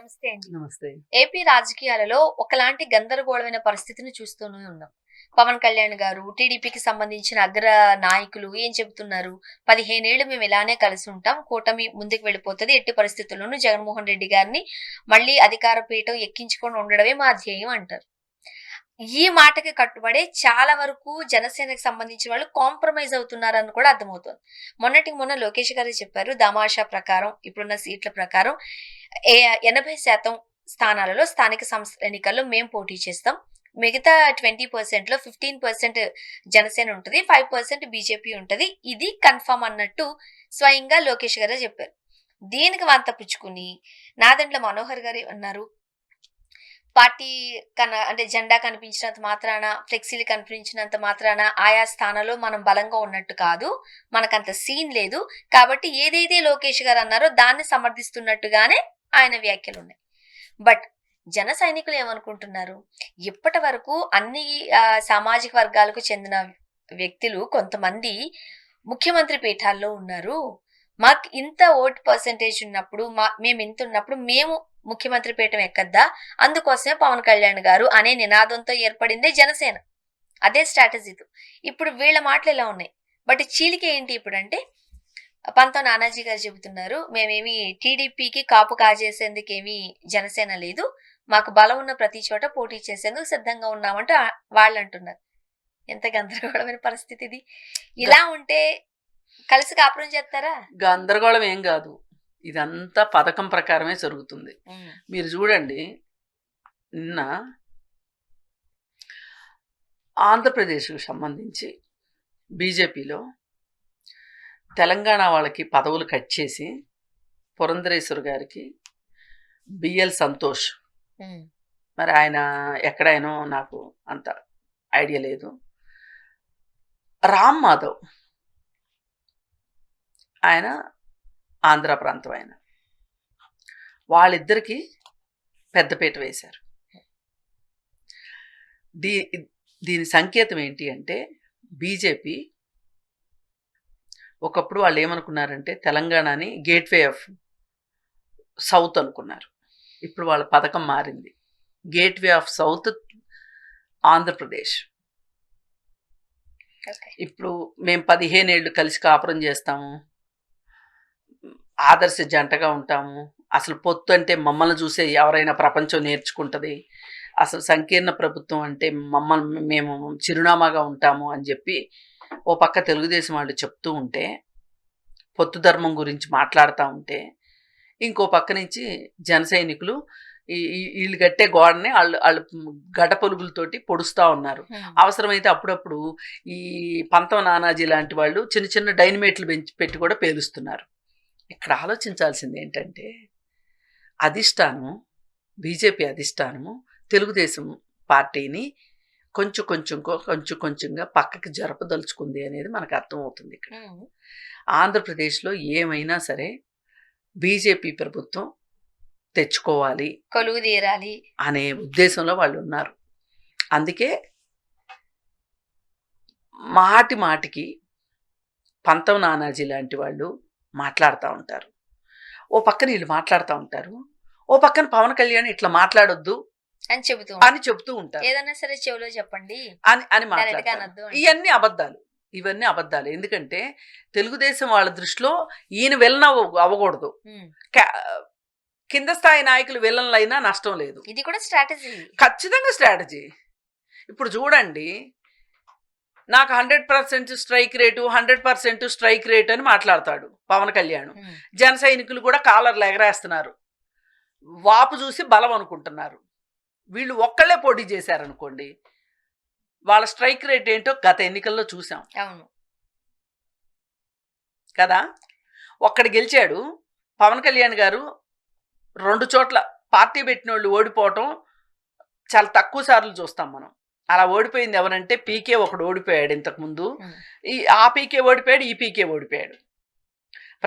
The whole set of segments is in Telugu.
నమస్తే అండి. నమస్తే. ఏపీ రాజకీయాలలో ఒకలాంటి గందరగోళమైన పరిస్థితిని చూస్తూనే ఉన్నాం. పవన్ కళ్యాణ్ గారు, టీడీపీకి సంబంధించిన అగ్ర నాయకులు ఏం చెబుతున్నారు? 15 ఏళ్లు మేము ఇలానే కలిసి ఉంటాం. కూటమి ముందుకు వెళ్ళిపోతది. ఎట్టి పరిస్థితుల్లోనూ జగన్మోహన్ రెడ్డి గారిని మళ్ళీ అధికార పీఠం ఎక్కించుకొని ఉండడమే మా ధ్యేయం అంటారు. ఈ మాటకి కట్టుబడే చాలా వరకు జనసేనకి సంబంధించిన వాళ్ళు కాంప్రమైజ్ అవుతున్నారని కూడా అర్థమవుతుంది. మొన్నటికి మొన్న లోకేష్ గారే చెప్పారు. తమాషా ప్రకారం ఇప్పుడున్న సీట్ల ప్రకారం 80% స్థానాలలో స్థానిక సంస్థల ఎన్నికల్లో మేము పోటీ చేస్తాం. మిగతా 20%లో 15% జనసేన ఉంటది, 5% బీజేపీ ఉంటది. ఇది కన్ఫర్మ్ అన్నట్టు స్వయంగా లోకేష్ గారే చెప్పారు. దీనికి వంత పుచ్చుకుని నాదెండ్ల మనోహర్ గారు అన్నారు, పార్టీ అంటే జెండా కనిపించినంత మాత్రాన, ఫ్లెక్సీలు కనిపించినంత మాత్రాన ఆయా స్థానాల్లో మనం బలంగా ఉన్నట్టు కాదు, మనకంత సీన్ లేదు. కాబట్టి ఏదైతే లోకేష్ గారు అన్నారో దాన్ని సమర్థిస్తున్నట్టుగానే ఆయన వ్యాఖ్యలు ఉన్నాయి. బట్ జన సైనికులు ఏమనుకుంటున్నారు? ఇప్పటి వరకు అన్ని సామాజిక వర్గాలకు చెందిన వ్యక్తులు కొంతమంది ముఖ్యమంత్రి పీఠాల్లో ఉన్నారు. మాకు ఇంత ఓట్ పర్సెంటేజ్ ఉన్నప్పుడు, మేము ఇంత ఉన్నప్పుడు మేము ముఖ్యమంత్రి పీఠం ఎక్కద్దా? అందుకోసమే పవన్ కళ్యాణ్ గారు అనే నినాదంతో ఏర్పడిందే జనసేన. అదే స్ట్రాటజీతో ఇప్పుడు వీళ్ళ మాటలు ఎలా ఉన్నాయి. బట్ చీలిక ఏంటి ఇప్పుడు అంటే, పంతో నానాజీ గారు చెబుతున్నారు, మేమేమి టీడీపీకి కాపు కాజేసేందుకేమీ జనసేన లేదు, మాకు బలం ఉన్న ప్రతి చోట పోటీ చేసేందుకు సిద్ధంగా ఉన్నామంటూ వాళ్ళు అంటున్నారు. ఎంత గందరగోళమైన పరిస్థితి ఇది. ఇలా ఉంటే కలిసి కాపురం చేస్తారా? గందరగోళం ఏం కాదు, ఇదంతా పథకం ప్రకారమే జరుగుతుంది. మీరు చూడండి, నిన్న ఆంధ్రప్రదేశ్కు సంబంధించి బీజేపీలో తెలంగాణ వాళ్ళకి పదవులు కట్ చేసి పురంధరేశ్వర్ గారికి బిఎల్ సంతోష్, మరి ఆయన ఎక్కడైనా నాకు అంత ఐడియా లేదు, రామ్ మాధవ్ ఆయన ఆంధ్ర ప్రాంతం, ఆయన వాళ్ళిద్దరికి పెద్దపీట వేశారు. దీని సంకేతం ఏంటి అంటే, బీజేపీ ఒకప్పుడు వాళ్ళు ఏమనుకున్నారంటే తెలంగాణని గేట్వే ఆఫ్ సౌత్ అనుకున్నారు. ఇప్పుడు వాళ్ళ పథకం మారింది, గేట్వే ఆఫ్ సౌత్ ఆంధ్రప్రదేశ్. ఇప్పుడు మేము 15 ఏళ్ళు కలిసి కాపురం చేస్తాము, ఆదర్శ జంటగా ఉంటాము, అసలు పొత్తు అంటే మమ్మల్ని చూసే ఎవరైనా ప్రపంచం నేర్చుకుంటుంది, అసలు సంకీర్ణ ప్రభుత్వం అంటే మమ్మల్ని మేము చిరునామాగా ఉంటాము అని చెప్పి ఓ పక్క తెలుగుదేశం వాళ్ళు చెప్తూ ఉంటే, పొత్తు ధర్మం గురించి మాట్లాడుతూ ఉంటే, ఇంకో పక్క నుంచి జన సైనికులు వీళ్ళు కట్టే గోడని వాళ్ళు గడ్డ పొలుగులతోటి పొడుస్తూ ఉన్నారు. అవసరమైతే అప్పుడప్పుడు ఈ పంతం నానాజీ లాంటి వాళ్ళు చిన్న చిన్న డైనమేట్లు పెట్టి కూడా పేలుస్తున్నారు. ఇక్కడ ఆలోచించాల్సింది ఏంటంటే, అధిష్టానము, బీజేపీ అధిష్టానము తెలుగుదేశం పార్టీని కొంచెంగా పక్కకి జరపదలుచుకుంది అనేది మనకు అర్థమవుతుంది. ఇక్కడ ఆంధ్రప్రదేశ్లో ఏమైనా సరే బీజేపీ ప్రభుత్వం తెచ్చుకోవాలి, కొలువు తీరాలి అనే ఉద్దేశంలో వాళ్ళు ఉన్నారు. అందుకే మాటికి పంతం నానాజీ లాంటి వాళ్ళు మాట్లాడుతూ ఉంటారు. ఓ పక్కన వీళ్ళు మాట్లాడుతూ ఉంటారు, ఓ పక్కన పవన్ కళ్యాణ్ ఇట్లా మాట్లాడొద్దు అని చెబుతూ ఉంటారు. ఏదన్నా సరే చెవులో చెప్పండి అని మాట్లాడతారు. ఇవన్నీ అబద్ధాలు. ఎందుకంటే తెలుగుదేశం వాళ్ళ దృష్టిలో ఈయన విలన్ అవ్వకూడదు, కింద స్థాయి నాయకులు విలన్లైనా నష్టం లేదు. ఇది కూడా స్ట్రాటజీ, ఖచ్చితంగా స్ట్రాటజీ. ఇప్పుడు చూడండి, నాకు 100% స్ట్రైక్ రేటు, 100% స్ట్రైక్ రేట్ అని మాట్లాడతాడు పవన్ కళ్యాణ్. జన సైనికులు కూడా కాలర్లు ఎగరేస్తున్నారు, వాపు చూసి బలం అనుకుంటున్నారు. వీళ్ళు ఒక్కళ్ళే పోటీ చేశారనుకోండి, వాళ్ళ స్ట్రైక్ రేట్ ఏంటో గత ఎన్నికల్లో చూసాం కదా. ఒక్కడు గెలిచాడు పవన్ కళ్యాణ్ గారు, 2 చోట్ల పార్టీ పెట్టిన వాళ్ళు ఓడిపోవటం చాలా తక్కువ సార్లు చూస్తాం మనం. అలా ఓడిపోయింది ఎవరంటే పీకే ఒకడు ఓడిపోయాడు ఇంతకుముందు, ఆ పీకే ఓడిపోయాడు, ఈ పీకే ఓడిపోయాడు.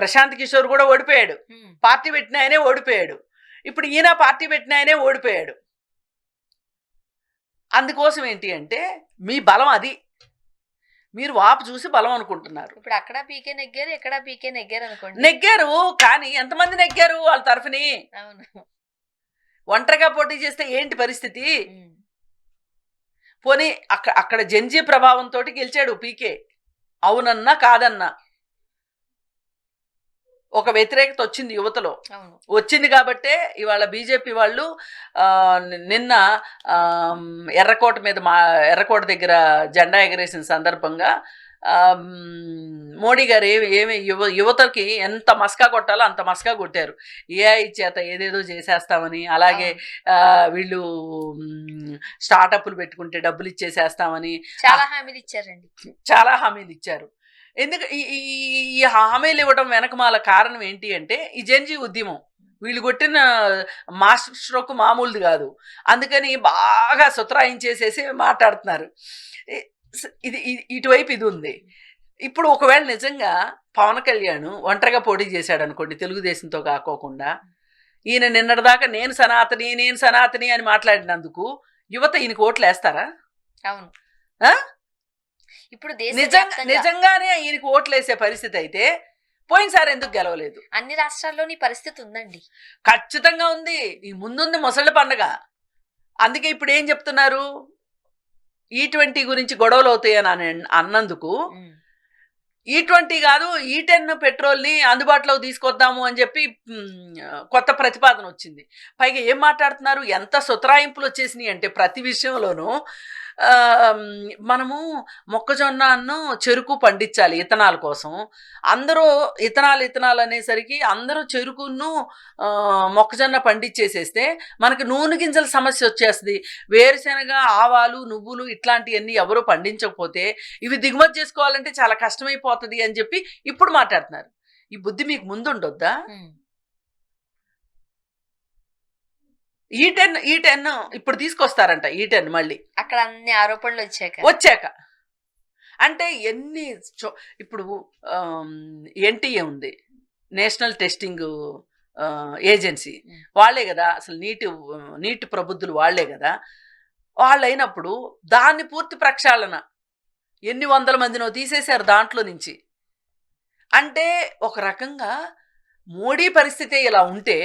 ప్రశాంత్ కిషోర్ కూడా ఓడిపోయాడు, పార్టీ పెట్టిన ఆయనే ఓడిపోయాడు. ఇప్పుడు ఈయన పార్టీ పెట్టిన ఆయనే ఓడిపోయాడు. అందుకోసం ఏంటి అంటే, మీ బలం అది, మీరు వాపు చూసి బలం అనుకుంటున్నారు. ఇప్పుడు అక్కడ పీకే నెగ్గారు, ఎక్కడ పీకే నెగ్గారు అనుకోండి. నెగ్గారు, కానీ ఎంతమంది నెగ్గారు వాళ్ళ తరఫుని? ఒంటరిగా పోటీ చేస్తే ఏంటి పరిస్థితి? ఉమ్, పోనీ అక్కడ జంజీ ప్రభావంతో గెలిచాడు పీకే, అవునన్నా కాదన్నా ఒక వ్యతిరేకత వచ్చింది యువతలో. అవును. వచ్చింది కాబట్టే ఇవాళ బీజేపీ వాళ్ళు నిన్న ఎర్రకోట దగ్గర జెండా ఎగరేసిన సందర్భంగా మోడీ గారు ఏమి యువతకి ఎంత మస్కా కొట్టాలో అంత మస్కా కొట్టారు. ఏఐ చేత ఏదేదో చేసేస్తామని, అలాగే వీళ్ళు స్టార్టప్లు పెట్టుకుంటే డబ్బులు ఇచ్చేసేస్తామని చాలా హామీలు ఇచ్చారండి. చాలా హామీలు ఇచ్చారు. ఎందుకు ఈ హామీలు ఇవ్వడం వెనకమాల కారణం ఏంటి అంటే ఈ జెన్జీ ఉద్యమం. వీళ్ళు కొట్టిన మాస్టర్ స్ట్రోక్ మామూలుది కాదు. అందుకని బాగా సుతరాయించేసేసి మాట్లాడుతున్నారు. ఇది ఇటువైపు ఇది ఉంది. ఇప్పుడు ఒకవేళ నిజంగా పవన్ కళ్యాణ్ ఒంటరిగా పోటీ చేశాడు అనుకోండి, తెలుగుదేశంతో కాకోకుండా, ఈయన నిన్నటిదాకా నేను సనాతని అని మాట్లాడినందుకు యువత ఈయనకు ఓట్లు వేస్తారా? అవును. ఇప్పుడు నిజంగానే ఈయనకు ఓట్లు వేసే పరిస్థితి అయితే పోయినసారి ఎందుకు గెలవలేదు? అన్ని రాష్ట్రాల్లోని పరిస్థితి ఉందండి. ఖచ్చితంగా ఉంది. ఈ ముందుంది ముసళ్ళ పండగ. అందుకే ఇప్పుడు ఏం చెప్తున్నారు, E20 గురించి గొడవలు అవుతాయని అన్నందుకు E20 కాదు E10 పెట్రోల్ని అందుబాటులోకి తీసుకొద్దాము అని చెప్పి కొత్త ప్రతిపాదన వచ్చింది. పైగా ఏం మాట్లాడుతున్నారు, ఎంత సుతరాయింపులు వచ్చేసినాయి అంటే ప్రతి విషయంలోనూ మనము మొక్కజొన్నను చెరుకు పండించాలి ఇథనాల్ కోసం. అందరూ ఇథనాల్ అనేసరికి అందరూ చెరుకును మొక్కజొన్న పండించేసేస్తే మనకి నూనె గింజల సమస్య వచ్చేస్తుంది. వేరుశెనగ, ఆవాలు, నువ్వులు ఇట్లాంటివన్నీ ఎవరూ పండించకపోతే ఇవి దిగుమతి చేసుకోవాలంటే చాలా కష్టమైపోతుంది అని చెప్పి ఇప్పుడు మాట్లాడుతున్నారు. ఈ బుద్ధి మీకు ముందు ఉండొద్దా? E10 ఇప్పుడు తీసుకొస్తారంట. E10 మళ్ళీ అక్కడ అన్ని ఆరోపణలు వచ్చాక అంటే ఇప్పుడు NTA ఉంది, నేషనల్ టెస్టింగ్ ఏజెన్సీ. వాళ్లే కదా అసలు నీటి ప్రబుద్ధులు, వాళ్లే కదా. వాళ్ళైనప్పుడు దాన్ని పూర్తి ప్రక్షాళన ఎన్ని వందల మందినో తీసేశారు దాంట్లో నుంచి. అంటే ఒక రకంగా మోడీ పరిస్థితి ఇలా ఉంటే,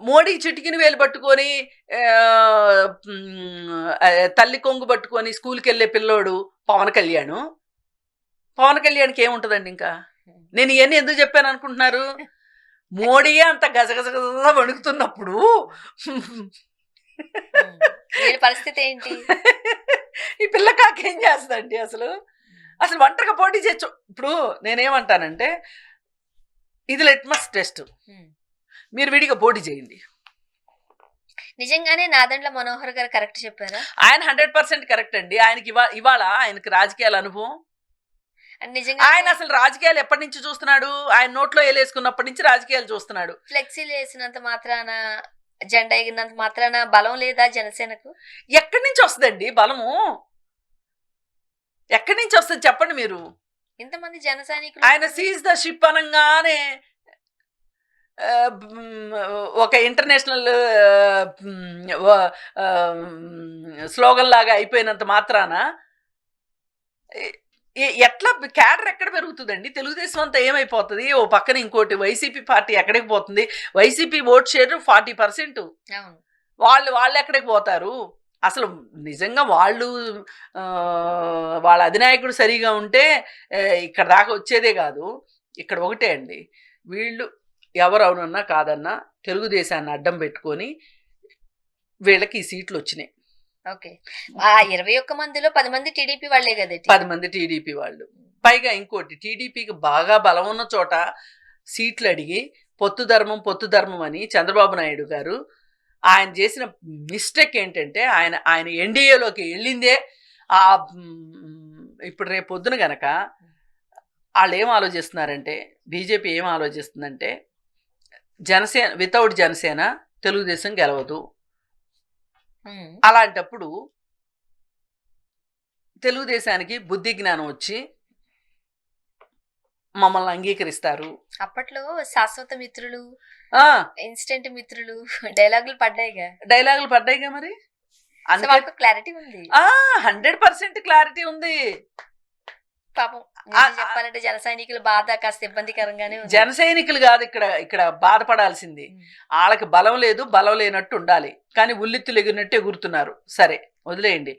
మోడీ చిటికిని వేలు పట్టుకొని తల్లి కొంగు పట్టుకొని స్కూల్కి వెళ్ళే పిల్లోడు పవన్ కళ్యాణ్కి ఏముంటుందండి? ఇంకా నేను ఇవన్నీ ఎందుకు చెప్పాను అనుకుంటున్నారు? మోడీయే అంత గజగజ వణుకుతున్నప్పుడు పరిస్థితి ఏంటి? ఈ పిల్ల కాకేం చేస్తుందండి? అసలు ఒంటరిగా పోటీ చేయొచ్చు. ఇప్పుడు నేనేమంటానంటే, ఇది లిట్మస్ టెస్ట్. మీరు విడిగా పోటీ చేయండి. నిజంగానే నాదెండ్ల మనోహర్ గారు కరెక్ట్ చెప్పారా? ఆయన 100% కరెక్ట్ అండి. ఆయనకి ఇవాళ ఆయనకి రాజకీయాల అనుభవం. ఆయన అసలు రాజకీయాలు ఎప్పటి నుంచి చూస్తున్నాడు? ఆయన నోట్లో వేలేసుకున్నప్పటి నుంచి రాజకీయాలు చూస్తున్నాడు. ఫ్లెక్సీలు వేసినంత మాత్రాన, జెండా ఎగిరినంత మాత్రాన బలం లేదా జనసేనకు? ఎక్కడి నుంచి వస్తుందండి బలము? ఎక్కడి నుంచి వస్తుంది చెప్పండి మీరు? ఇంతమంది జన సైనికులు. ఆయన సీజ్ ద షిప్ అనగానే ఒక ఇంటర్నేషనల్ స్లోగన్ లాగా అయిపోయినంత మాత్రాన ఎట్లా క్యాడర్ ఎక్కడ పెరుగుతుందండి? తెలుగుదేశం అంతా ఏమైపోతుంది? ఓ పక్కన ఇంకోటి వైసీపీ పార్టీ ఎక్కడికి పోతుంది? YCP vote share 40%. వాళ్ళు ఎక్కడికి పోతారు? అసలు నిజంగా వాళ్ళ అధినాయకుడు సరిగా ఉంటే ఇక్కడ దాకా వచ్చేదే కాదు. ఇక్కడ ఒకటే అండి, వీళ్ళు ఎవరు అవునన్నా కాదన్నా తెలుగుదేశాన్ని అడ్డం పెట్టుకొని వీళ్ళకి ఈ సీట్లు వచ్చినాయి. ఓకే, ఆ 21 మందిలో 10 మంది టీడీపీ వాళ్ళే కదా. 10 మంది టీడీపీ వాళ్ళు. పైగా ఇంకోటి, టీడీపీకి బాగా బలం ఉన్న చోట సీట్లు అడిగి పొత్తు ధర్మం అని చంద్రబాబు నాయుడు గారు ఆయన చేసిన మిస్టేక్ ఏంటంటే, ఆయన ఎన్డీఏలోకి వెళ్ళిందే ఇప్పుడు రేపు పొద్దున గనక వాళ్ళు ఏం ఆలోచిస్తున్నారంటే, బీజేపీ ఏం ఆలోచిస్తుందంటే, వితౌట్ జనసేన తెలుగుదేశం గెలవదు. అలాంటప్పుడు తెలుగుదేశానికి బుద్ధి జ్ఞానం వచ్చి మమ్మల్ని అంగీకరిస్తారు. అప్పట్లో శాశ్వత మిత్రులు, ఇన్స్టెంట్ మిత్రులు డైలాగులు పడ్డాయిగా. మరి క్లారిటీ ఉంది, 100% క్లారిటీ ఉంది. పాపం నిజం చెప్పాలంటే జన సైనికుల బాధ కాస్త ఇబ్బందికరంగానే ఉంది. జన సైనికులు కాదు ఇక్కడ బాధపడాల్సింది. వాళ్ళకి బలం లేదు, బలం లేనట్టు ఉండాలి, కానీ ఉల్లిత్తులు ఎగిరినట్టు ఎగురుతున్నారు. సరే వదిలేయండి.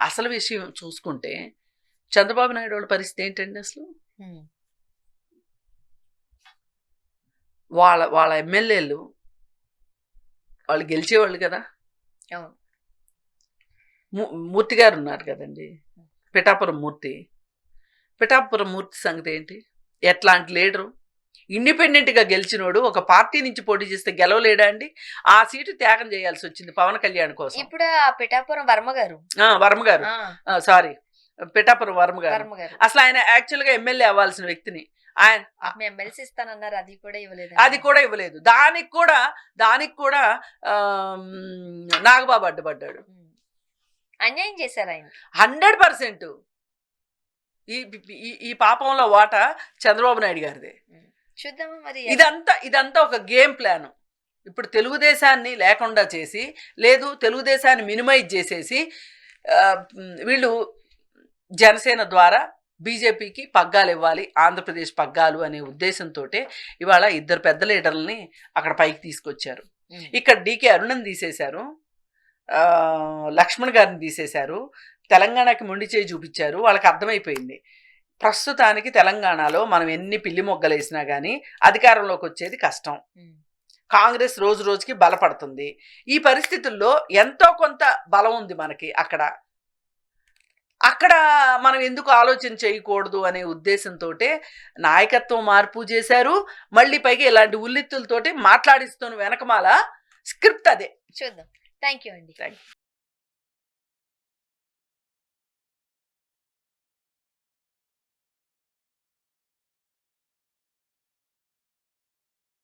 అసలు విషయం చూసుకుంటే చంద్రబాబు నాయుడు వాళ్ళ పరిస్థితి ఏంటండి అసలు? వాళ్ళ ఎమ్మెల్యేలు వాళ్ళు గెలిచేవాళ్ళు కదా. అవును. మూర్తి గారు ఉన్నారు కదండి, పిఠాపురం మూర్తి సంగతి ఏంటి? ఎట్లాంటి లీడరు? ఇండిపెండెంట్గా గెలిచినోడు ఒక పార్టీ నుంచి పోటీ చేస్తే గెలవలేడా అండి? ఆ సీటు త్యాగం చేయాల్సి వచ్చింది పవన్ కళ్యాణ్ కోసం. ఇప్పుడు పిఠాపురం వర్మ గారు సారీ పిఠాపురం వర్మ గారు అసలు ఆయన యాక్చువల్గా ఎమ్మెల్యే అవ్వాల్సిన వ్యక్తిని ఆయన ఎమ్మెల్సీ ఇస్తానన్నారు, అది కూడా ఇవ్వలేదు. దానికి కూడా నాగబాబు అడ్డుపడ్డాడు. అన్యాయం చేశారు ఆయన 100%. ఈ పాపంలో వాటా చంద్రబాబు నాయుడు గారిదే. చూద్దామా మరి. ఇదంతా ఒక గేమ్ ప్లాన్. ఇప్పుడు తెలుగుదేశాన్ని లేకుండా చేసి, లేదు తెలుగుదేశాన్ని మినిమైజ్ చేసేసి వీళ్ళు జనసేన ద్వారా బీజేపీకి పగ్గాలు ఇవ్వాలి, ఆంధ్రప్రదేశ్ పగ్గాలు అనే ఉద్దేశంతో ఇవాళ ఇద్దరు పెద్ద లీడర్లని అక్కడ పైకి తీసుకొచ్చారు. ఇక్కడ డీకే అరుణని తీసేశారు, లక్ష్మణ్ గారిని తీసేశారు, తెలంగాణకి మొండి చేయి చూపించారు. వాళ్ళకి అర్థమైపోయింది ప్రస్తుతానికి తెలంగాణలో మనం ఎన్ని పిల్లి మొగ్గలేసినా కానీ అధికారంలోకి వచ్చేది కష్టం. కాంగ్రెస్ రోజు రోజుకి బలపడుతుంది. ఈ పరిస్థితుల్లో ఎంతో కొంత బలం ఉంది మనకి. అక్కడ మనం ఎందుకు ఆలోచన చేయకూడదు అనే ఉద్దేశంతో నాయకత్వం మార్పు చేశారు. మళ్ళీ పైకి ఇలాంటి ఉల్లిత్తులతోటి మాట్లాడిస్తున్న వెనకమాల స్క్రిప్ట్ అదే. చూద్దాం. థ్యాంక్ యూ అండి.